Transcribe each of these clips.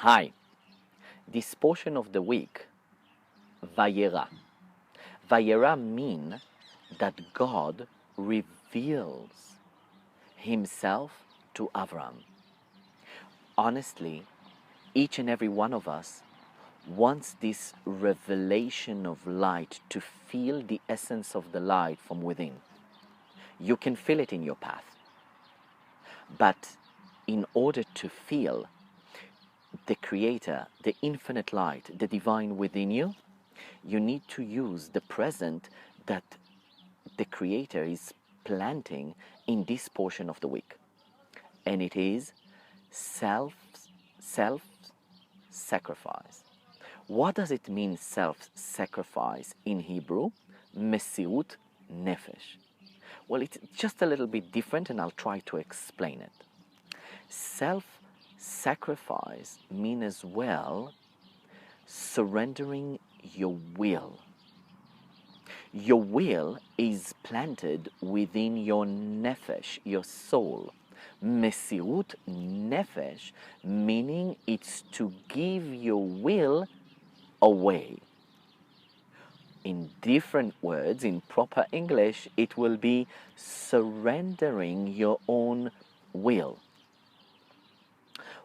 Hi, this portion of the week, Vayeira. Vayeira mean that God reveals himself to Avram. Honestly, each and every one of us wants this revelation of light to feel the essence of the light from within. You can feel it in your path. But in order to feel the Creator, the infinite light, the divine within you, you need to use the present that the Creator is planting in this portion of the week. And it is self-sacrifice. What does it mean, self-sacrifice in Hebrew? Mesiut nefesh. Well, it's just a little bit different, and I'll try to explain it. Self-sacrifice means as well surrendering your will. Your will is planted within your nefesh, your soul. Mesiut nefesh, meaning it's to give your will away. In different words, in proper English, it will be surrendering your own will.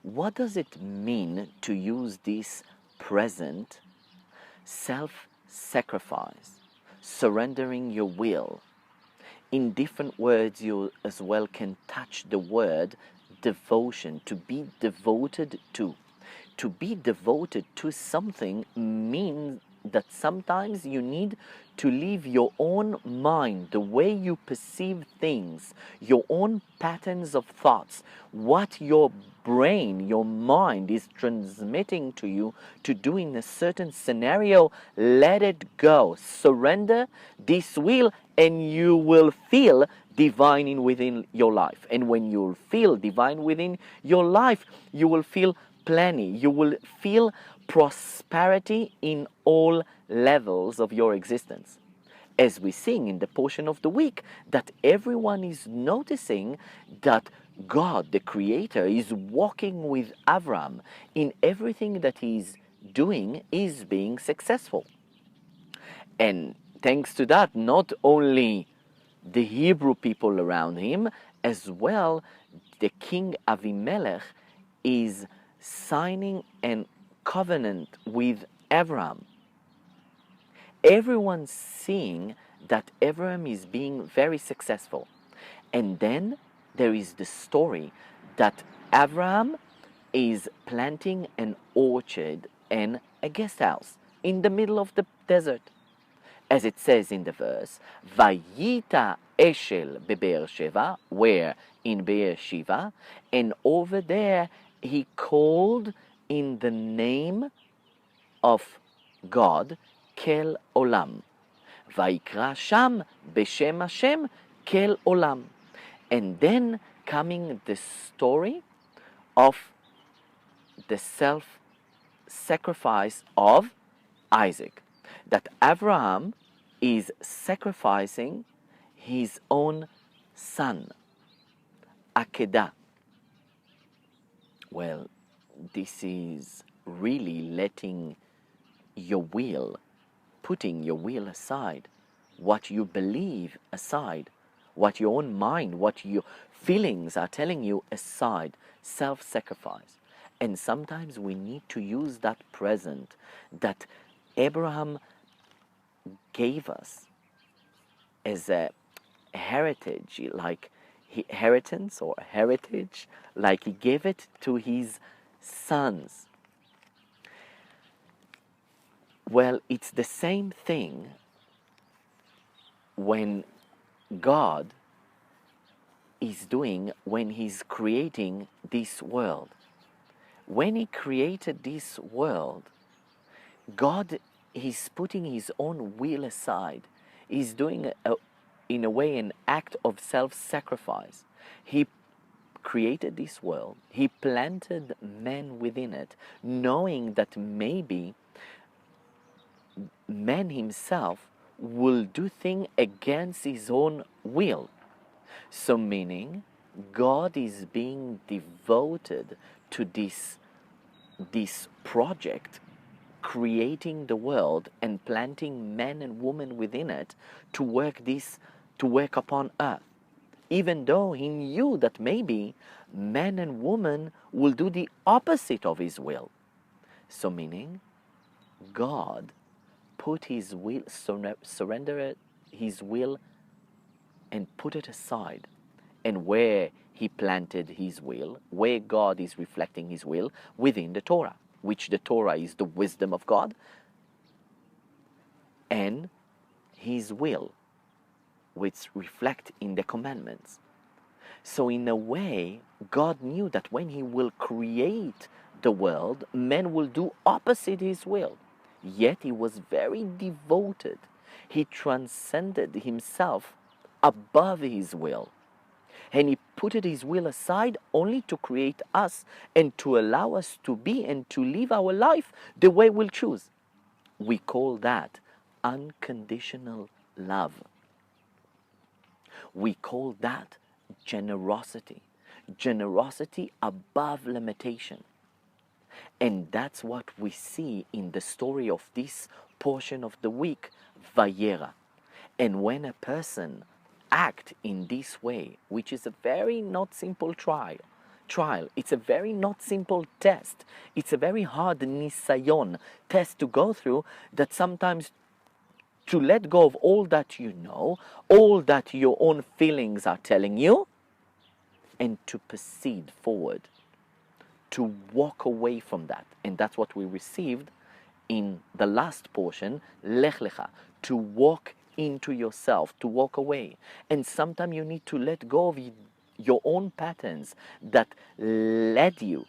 What does it mean to use this present self-sacrifice, surrendering your will? In different words, you as well can touch the word devotion, to be devoted to. To be devoted to something means that sometimes you need to leave your own mind, the way you perceive things, your own patterns of thoughts, what your brain, your mind is transmitting to you to do in a certain scenario. Let it go. Surrender this will, and you will feel divine in within your life. And when you'll feel divine within your life, you will feel plenty. You will feel prosperity in all levels of your existence. As we sing in the portion of the week, that everyone is noticing that God, the Creator, is walking with Avram in everything that he's doing, is being successful. And thanks to that, not only the Hebrew people around him, as well the king Avimelech is signing a covenant with Avram. Everyone's seeing that Avram is being very successful. And then there is the story that Avram is planting an orchard and a guest house in the middle of the desert. As it says in the verse, Vayita Eshel beBeer Sheva, where in Beer Sheva, and over there he called in the name of God, Kel Olam. Vaikra Sham Beshem Hashem Kel Olam. And then coming the story of the self-sacrifice of Isaac. That Abraham is sacrificing his own son, Akedah. Well, this is really letting your will, putting your will aside, what you believe aside, what your own mind, what your feelings are telling you aside, self-sacrifice. And sometimes we need to use that present that Abraham gave us as a heritage, like inheritance or heritage, like he gave it to his sons. Well, it's the same thing when God is doing when he's creating this world. When he created this world, God is putting his own will aside. He's doing, in a way, an act of self-sacrifice. He created this world. He planted man within it, knowing that maybe man himself will do things against his own will. So meaning, God is being devoted to this this project, creating the world and planting men and women within it to work upon earth, even though he knew that maybe man and woman will do the opposite of his will. So meaning, God put his will, surrendered his will and put it aside. And where he planted his will, where God is reflecting his will, within the Torah, which the Torah is the wisdom of God, and his will, which reflect in the commandments. So in a way, God knew that when he will create the world, men will do opposite his will. Yet he was very devoted. He transcended himself above his will. And he put his will aside only to create us and to allow us to be and to live our life the way we'll choose. We call that unconditional love. We call that generosity. Generosity above limitation. And that's what we see in the story of this portion of the week, Vayeira. And when a person act in this way, which is a very not simple trial, it's a very not simple test, it's a very hard nisayon test to go through, that sometimes to let go of all that you know, all that your own feelings are telling you, and to proceed forward, to walk away from that. And that's what we received in the last portion, Lech Lecha, to walk into yourself, to walk away. And sometimes you need to let go of your own patterns that led you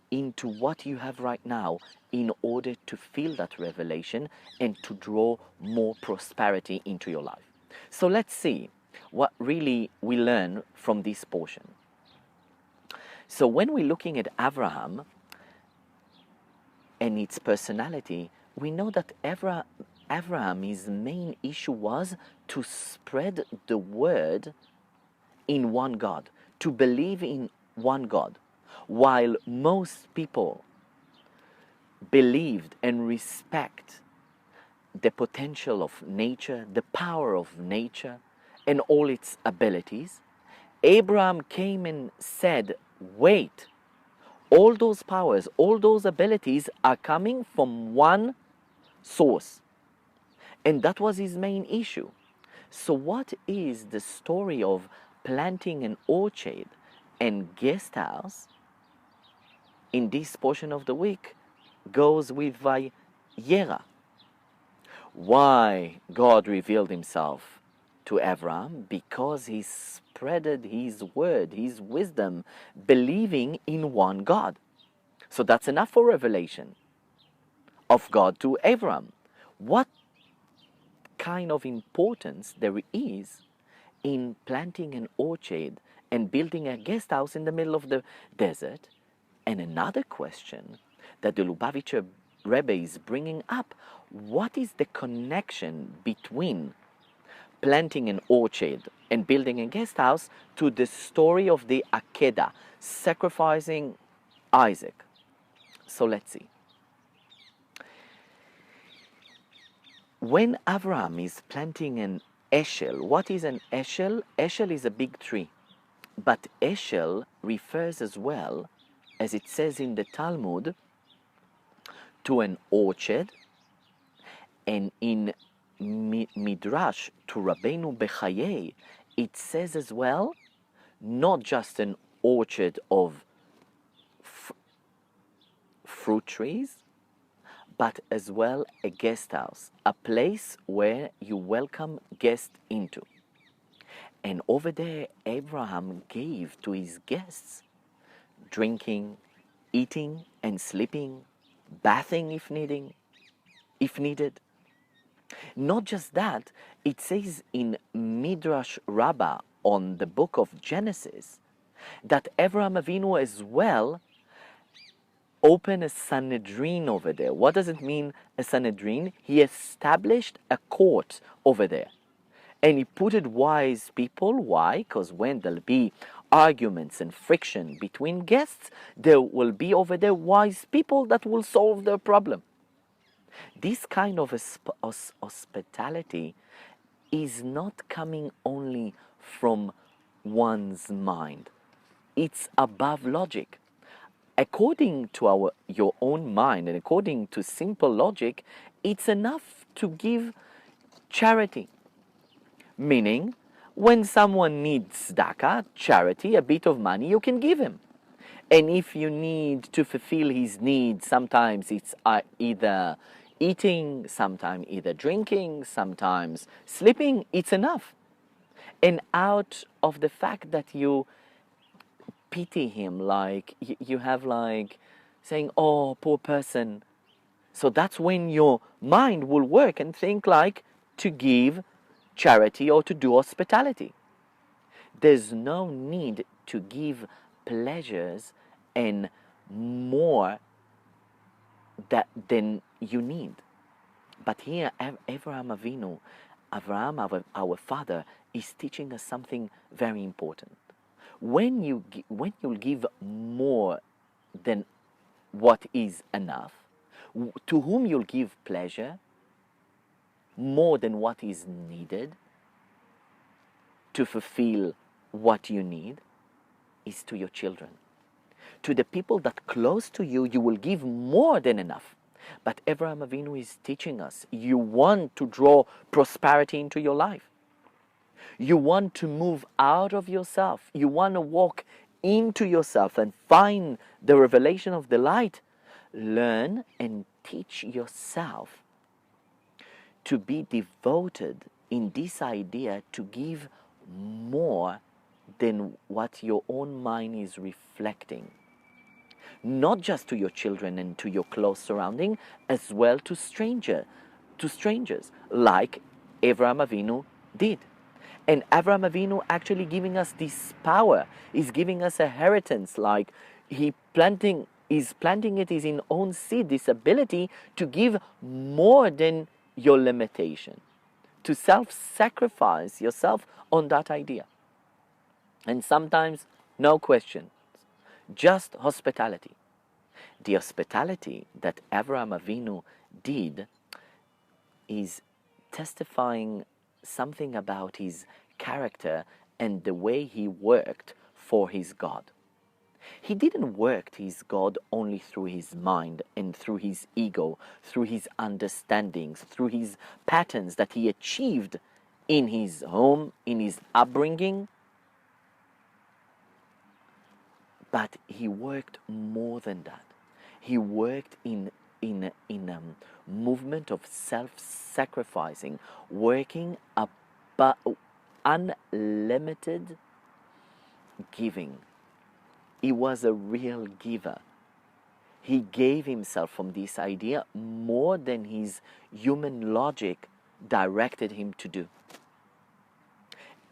into what you have right now, in order to feel that revelation and to draw more prosperity into your life. So let's see what really we learn from this portion. So when we're looking at Abraham and its personality, we know that Abraham's main issue was to spread the word in one God, to believe in one God. While most people believed and respect the potential of nature, the power of nature, and all its abilities, Abraham came and said, wait, all those powers, all those abilities are coming from one source. And that was his main issue. So what is the story of planting an orchard and guest house in this portion of the week goes with Vayeira? Why God revealed himself to Abraham? Because he spreaded his word, his wisdom, believing in one God. So that's enough for revelation of God to Abraham. What kind of importance there is in planting an orchard and building a guest house in the middle of the desert? And another question that the Lubavitcher Rebbe is bringing up, what is the connection between planting an orchard and building a guest house to the story of the Akedah, sacrificing Isaac? So let's see. When Abraham is planting an eshel, what is an eshel? Eshel is a big tree. But eshel refers as well, as it says in the Talmud, to an orchard, and in Midrash to Rabbeinu Bechaye, it says as well, not just an orchard of fruit trees, but as well a guest house, a place where you welcome guests into. And over there, Abraham gave to his guests drinking, eating and sleeping, bathing if needed. Not just that, it says in Midrash Rabbah on the book of Genesis that Abraham Avinu as well opened a Sanhedrin over there. What does it mean, a Sanhedrin? He established a court over there. And he put it wise people. Why? Because when there'll be arguments and friction between guests, there will be over there wise people that will solve their problem. This kind of hospitality is not coming only from one's mind. It's above logic. According to your own mind and according to simple logic, it's enough to give charity. Meaning, when someone needs tzedakah, charity, a bit of money, you can give him. And if you need to fulfill his needs, sometimes it's either eating, sometimes either drinking, sometimes sleeping, it's enough. And out of the fact that you pity him, like you have like saying, oh, poor person. So that's when your mind will work and think like to give charity or to do hospitality. There's no need to give pleasures and more than you need. But here, Avraham, our father, is teaching us something very important. When you'll give more than what is enough, to whom you'll give pleasure, more than what is needed to fulfill what you need, is to your children. To the people that close to you, you will give more than enough. But Avraham Avinu is teaching us, you want to draw prosperity into your life. You want to move out of yourself. You want to walk into yourself and find the revelation of the light. Learn and teach yourself to be devoted in this idea to give more than what your own mind is reflecting. Not just to your children and to your close surrounding, as well to strangers, like Avraham Avinu did. And Avraham Avinu actually giving us this power, is giving us a inheritance, like he's planting it is in own seed, this ability to give more than your limitation, to self-sacrifice yourself on that idea. And sometimes, no question, just hospitality. The hospitality that Avraham Avinu did is testifying something about his character and the way he worked for his God. He didn't work his God only through his mind and through his ego, through his understandings, through his patterns that he achieved in his home, in his upbringing. But he worked more than that. He worked in a movement of self-sacrificing, working about unlimited giving. He was a real giver. He gave himself from this idea more than his human logic directed him to do.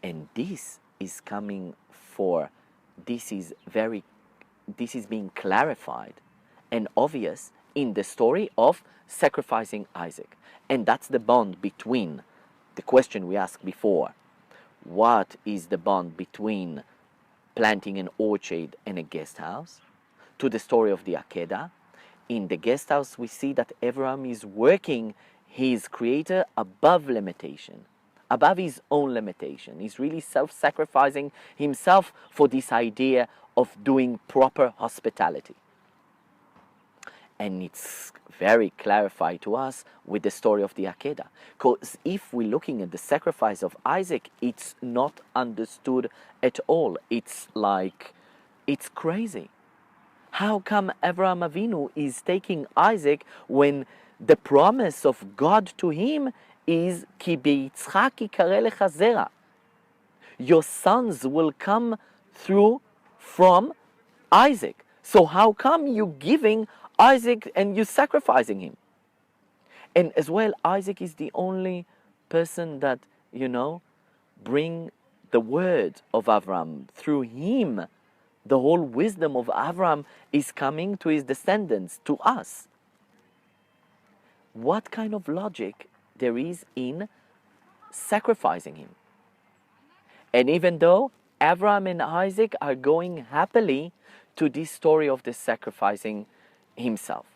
And this is being clarified and obvious in the story of sacrificing Isaac. And that's the bond between the question we asked before. What is the bond between planting an orchard and a guest house? To the story of the Akedah. In the guest house, we see that Abraham is working his creator above limitation, above his own limitation. He's really self-sacrificing himself for this idea of doing proper hospitality. And it's very clarified to us with the story of the Akedah. Because if we're looking at the sacrifice of Isaac, it's not understood at all. It's crazy. How come Avraham Avinu is taking Isaac when the promise of God to him is Ki b'Yitzchak yikareh lecha zera? Your sons will come from Isaac. So how come you giving Isaac and you sacrificing him? And as well, Isaac is the only person that, bring the word of Avram. Through him, the whole wisdom of Avram is coming to his descendants, to us. What kind of logic there is in sacrificing him? And even though Abraham and Isaac are going happily to this story of the sacrificing himself.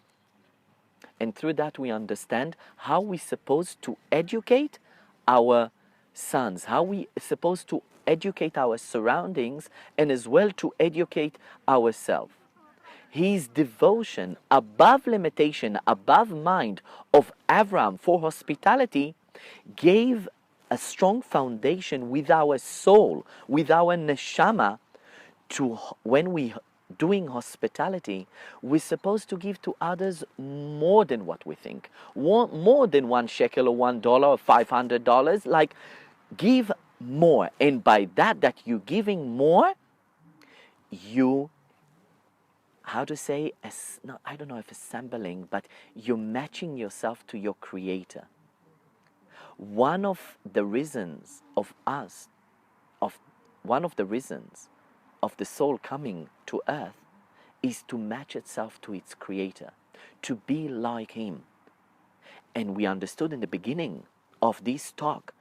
And through that we understand how we're supposed to educate our sons, how we are supposed to educate our surroundings, and as well to educate ourselves. His devotion above limitation, above mind of Abraham for hospitality gave a strong foundation with our soul, with our neshama, to when we doing hospitality, we're supposed to give to others more than what we think, more than $1 or $1 or $500. Like, give more, and by that you're giving more, you, how to say, I don't know if assembling, but you're matching yourself to your Creator. One of the reasons of the soul coming to earth is to match itself to its Creator, to be like Him. And we understood in the beginning of this talk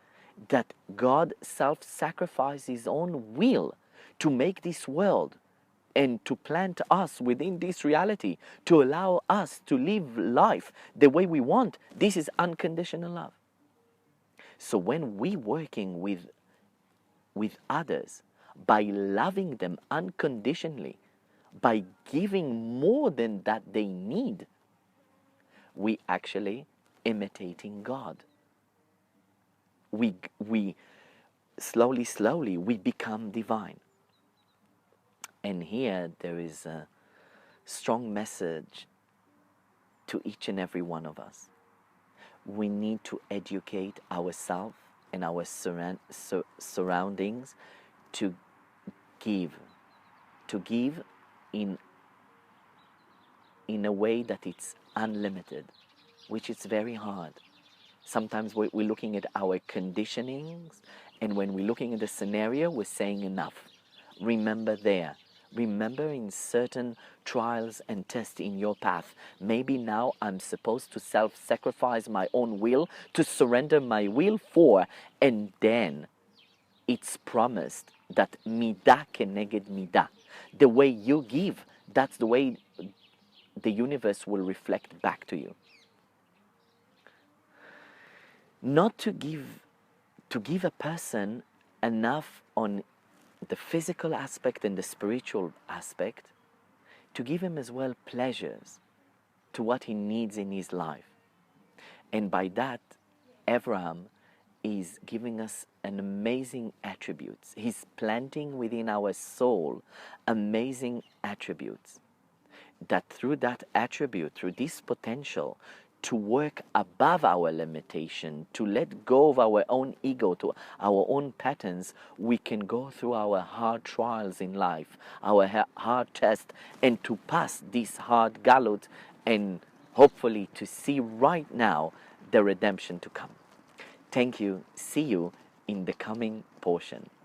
that God self-sacrificed His own will to make this world and to plant us within this reality, to allow us to live life the way we want. This is unconditional love. So when we working with others, by loving them unconditionally, by giving more than that they need, we actually imitating God. We slowly we become divine. And here there is a strong message to each and every one of us. We need to educate ourselves and our surroundings to give in a way that it's unlimited, which is very hard. Sometimes we're looking at our conditionings, and when we're looking at the scenario, we're saying enough. Remember in certain trials and tests in your path, maybe now I'm supposed to self-sacrifice my own will, to surrender my will for, and then it's promised that midah keneged midah. The way you give, that's the way the universe will reflect back to you. Not to give a person enough on the physical aspect and the spiritual aspect, to give him as well pleasures to what he needs in his life. And by that, Abraham is giving us an amazing attributes. He's planting within our soul amazing attributes, that through that attribute, through this potential to work above our limitation, to let go of our own ego, to our own patterns, we can go through our hard trials in life, our hard test, and to pass this hard galut, and hopefully to see right now the redemption to come. Thank you. See you in the coming portion.